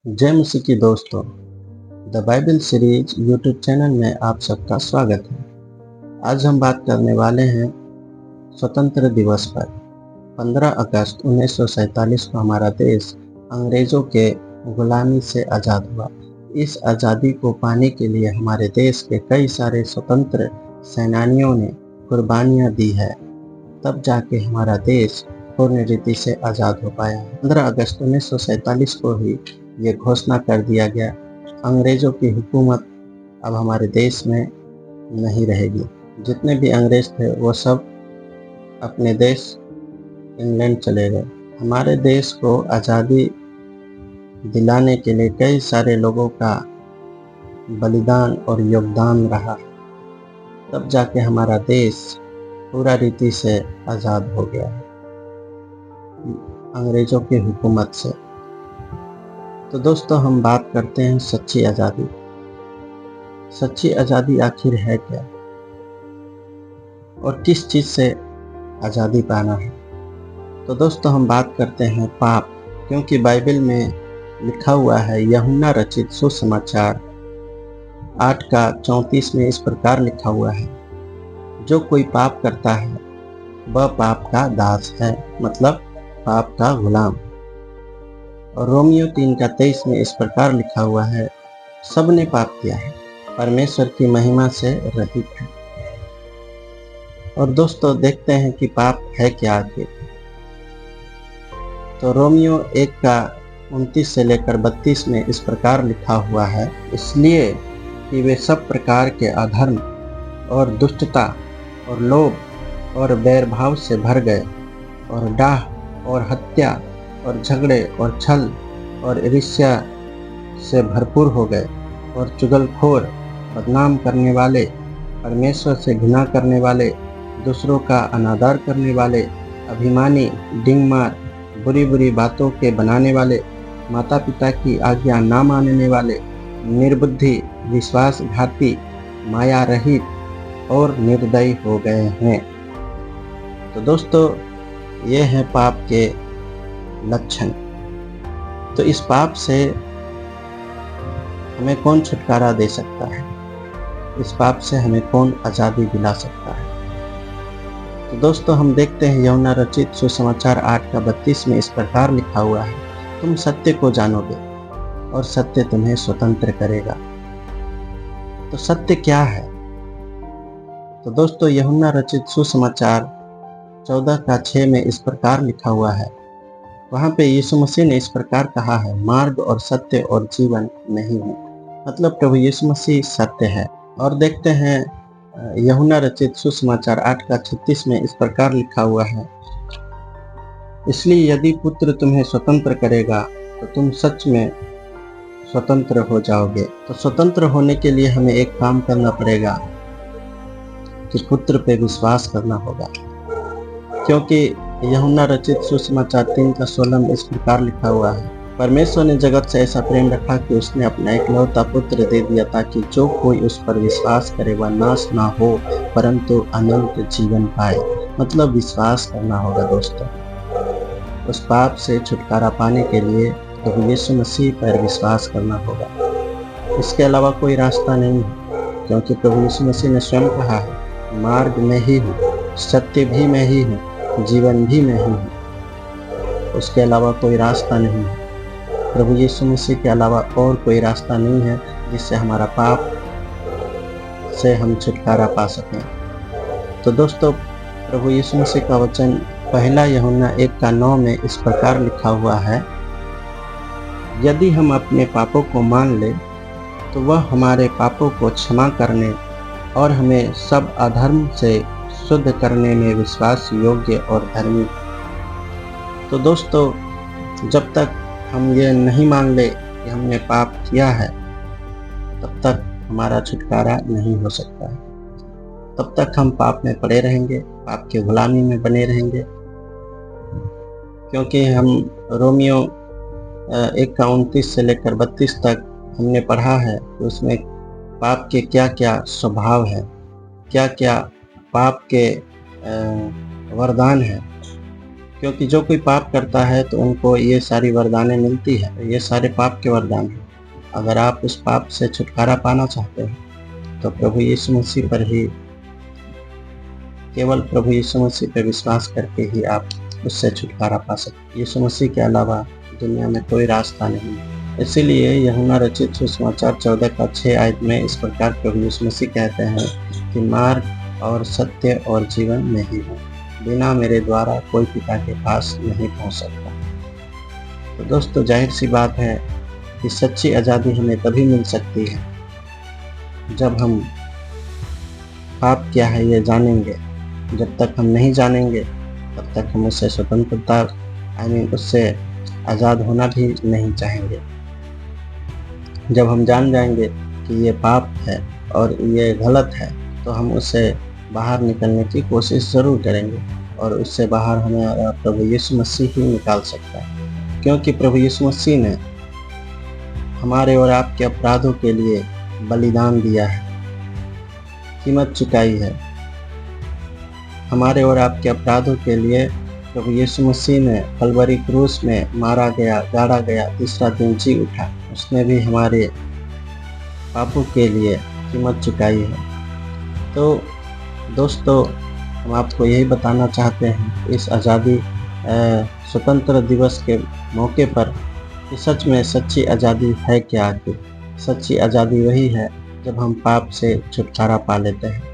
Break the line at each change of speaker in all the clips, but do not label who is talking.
जय मसीह की दोस्तों, the Bible series YouTube channel में आप सबका स्वागत है। आज हम बात करने वाले हैं स्वतंत्र दिवस पर। 15 अगस्त 1947 को हमारा देश अंग्रेज़ों के गुलामी से आज़ाद हुआ। इस आज़ादी को पाने के लिए हमारे देश के कई सारे स्वतंत्र सेनानियों ने कुर्बानियाँ दी है, तब जाके हमारा देश पूर्ण रीति से आज़ाद हो पाया। 15 अगस्त 1947 को ही ये घोषणा कर दिया गया, अंग्रेज़ों की हुकूमत अब हमारे देश में नहीं रहेगी। जितने भी अंग्रेज़ थे वो सब अपने देश इंग्लैंड चले गए। हमारे देश को आज़ादी दिलाने के लिए कई सारे लोगों का बलिदान और योगदान रहा, तब जाके हमारा देश पूरा रीति से आज़ाद हो गया अंग्रेज़ों की हुकूमत से। तो दोस्तों, हम बात करते हैं सच्ची आज़ादी। सच्ची आज़ादी आखिर है क्या और किस चीज़ से आज़ादी पाना है? तो दोस्तों, हम बात करते हैं पाप, क्योंकि बाइबल में लिखा हुआ है, यूहन्ना रचित सुसमाचार 8:34 में इस प्रकार लिखा हुआ है, जो कोई पाप करता है वह पाप का दास है, मतलब पाप का गुलाम। और रोमियो 3:23 में इस प्रकार लिखा हुआ है, सब ने पाप किया है, परमेश्वर की महिमा से रहित है। और दोस्तों, देखते हैं कि पाप है क्या आखिर। तो रोमियो 1:29 से लेकर 32 में इस प्रकार लिखा हुआ है, इसलिए कि वे सब प्रकार के अधर्म और दुष्टता और लोभ और बैरभाव से भर गए, और डाह और हत्या और झगड़े और छल और ईर्ष्या से भरपूर हो गए, और चुगलखोर, बदनाम करने वाले, परमेश्वर से घृणा करने वाले, दूसरों का अनादर करने वाले, अभिमानी, डिंगमार, बुरी बुरी बातों के बनाने वाले, माता पिता की आज्ञा ना मानने वाले, निर्बुद्धि, विश्वासघाती, माया रहित और निर्दयी हो गए हैं। तो दोस्तों, ये हैं पाप के लक्षण। तो इस पाप से हमें कौन छुटकारा दे सकता है? इस पाप से हमें कौन आज़ादी दिला सकता है? तो दोस्तों, हम देखते हैं यूहन्ना रचित सुसमाचार 8:32 में इस प्रकार लिखा हुआ है, तुम सत्य को जानोगे और सत्य तुम्हें स्वतंत्र करेगा। तो सत्य क्या है? तो दोस्तों, यूहन्ना रचित सुसमाचार 14:6 में इस प्रकार लिखा हुआ है, वहाँ पे यीशु मसीह ने इस प्रकार कहा है, मार्ग और सत्य और जीवन नहीं हूँ, मतलब प्रभु यीशु मसीह सत्य है। और देखते हैं यूहन्ना रचित सुसमाचार 8:36 में इस प्रकार लिखा हुआ है, इसलिए यदि पुत्र तुम्हें स्वतंत्र करेगा तो तुम सच में स्वतंत्र हो जाओगे। तो स्वतंत्र होने के लिए हमें एक काम करना पड़ेगा कि पुत्र पे विश्वास करना होगा, क्योंकि यूहन्ना रचित सुसमाचार 3:16 में इस प्रकार लिखा हुआ है, परमेश्वर ने जगत से ऐसा प्रेम रखा कि उसने अपना इकलौता पुत्र दे दिया, ताकि जो कोई उस पर विश्वास करे वह नाश ना हो परंतु अनंत जीवन पाए। मतलब विश्वास करना होगा दोस्तों। उस पाप से छुटकारा पाने के लिए प्रभु यीशु मसीह पर विश्वास करना होगा, इसके अलावा कोई रास्ता नहीं है, क्योंकि प्रभु यीशु मसीह ने स्वयं कहा है, मार्ग में ही हूँ, सत्य भी मैं ही हूँ, जीवन भी मैं ही हूँ, उसके अलावा कोई रास्ता नहीं है। प्रभु यीशु मसीह के अलावा और कोई रास्ता नहीं है जिससे हमारा पाप से हम छुटकारा पा सकें। तो दोस्तों, प्रभु यीशु मसीह का वचन 1 यूहन्ना 1:9 में इस प्रकार लिखा हुआ है, यदि हम अपने पापों को मान लें तो वह हमारे पापों को क्षमा करने और हमें सब अधर्म से शुद्ध करने में विश्वास योग्य और धर्मी। तो दोस्तों, जब तक हम ये नहीं मान ले कि हमने पाप किया है, तब तक हमारा छुटकारा नहीं हो सकता है। तब तक हम पाप में पड़े रहेंगे, पाप की गुलामी में बने रहेंगे, क्योंकि हम रोमियो 1:29 से लेकर 32 तक हमने पढ़ा है कि उसमें पाप के क्या क्या स्वभाव है, क्या क्या पाप के वरदान हैं। क्योंकि जो कोई पाप करता है तो उनको ये सारी वरदानें मिलती है, ये सारे पाप के वरदान हैं। अगर आप उस पाप से छुटकारा पाना चाहते हैं तो प्रभु यीशु मसीह पर ही, केवल प्रभु यीशु मसीह पर विश्वास करके ही आप उससे छुटकारा पा सकते। यीशु मसीह के अलावा दुनिया में कोई रास्ता नहीं है। इसीलिए यूहन्ना रचित सुसमाचार 14 का 6 आयत में इस प्रकार प्रभु यीशु मसीह कहते हैं कि मार्ग और सत्य और जीवन में ही हूँ, बिना मेरे द्वारा कोई पिता के पास नहीं पहुँच सकता। तो दोस्तों, जाहिर सी बात है कि सच्ची आज़ादी हमें तभी मिल सकती है जब हम पाप क्या है ये जानेंगे। जब तक हम नहीं जानेंगे तब तक हम उससे स्वतंत्रता उससे आज़ाद होना भी नहीं चाहेंगे। जब हम जान जाएंगे कि ये पाप है और ये गलत है तो हम उससे बाहर निकलने की कोशिश ज़रूर करेंगे, और उससे बाहर हमें प्रभु यीशु मसीह ही निकाल सकता है। क्योंकि प्रभु यीशु मसीह ने हमारे और आपके अपराधों के लिए बलिदान दिया है, कीमत चुकाई है। हमारे और आपके अपराधों के लिए प्रभु यीशु मसीह ने कलवरी क्रूस में मारा गया, गाड़ा गया, तीसरा दिन जी उठा। उसने भी हमारे पापों के लिए कीमत चुकाई है। तो दोस्तों, हम आपको यही बताना चाहते हैं इस आज़ादी स्वतंत्र दिवस के मौके पर कि सच में सच्ची आज़ादी है क्या। आखिर सच्ची आज़ादी वही है जब हम पाप से छुटकारा पा लेते हैं।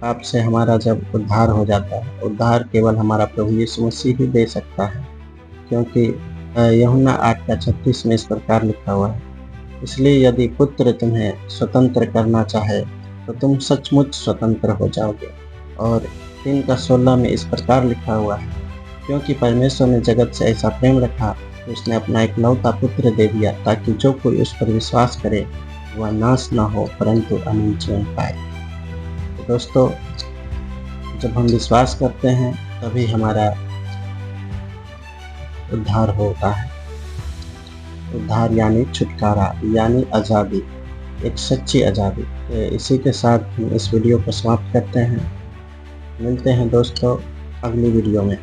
पाप से हमारा जब उद्धार हो जाता है। उद्धार केवल हमारा प्रभु यीशु मसीह ही दे सकता है, क्योंकि यूहन्ना 8 का 36 में इस प्रकार लिखा हुआ है, इसलिए यदि पुत्र तुम्हें स्वतंत्र करना चाहे तो तुम सचमुच स्वतंत्र हो जाओगे। और 3 का 16 में इस प्रकार लिखा हुआ है, क्योंकि परमेश्वर ने जगत से ऐसा प्रेम रखा कि उसने अपना इकलौता पुत्र दे दिया, ताकि जो कोई उस पर विश्वास करे वह नाश न हो परंतु अनंत जीवन पाए। तो दोस्तों, जब हम विश्वास करते हैं तभी हमारा उद्धार होता है। उद्धार यानी छुटकारा, यानी आज़ादी, एक सच्ची आज़ादी। इसी के साथ हम इस वीडियो को समाप्त करते हैं। मिलते हैं दोस्तों अगली वीडियो में।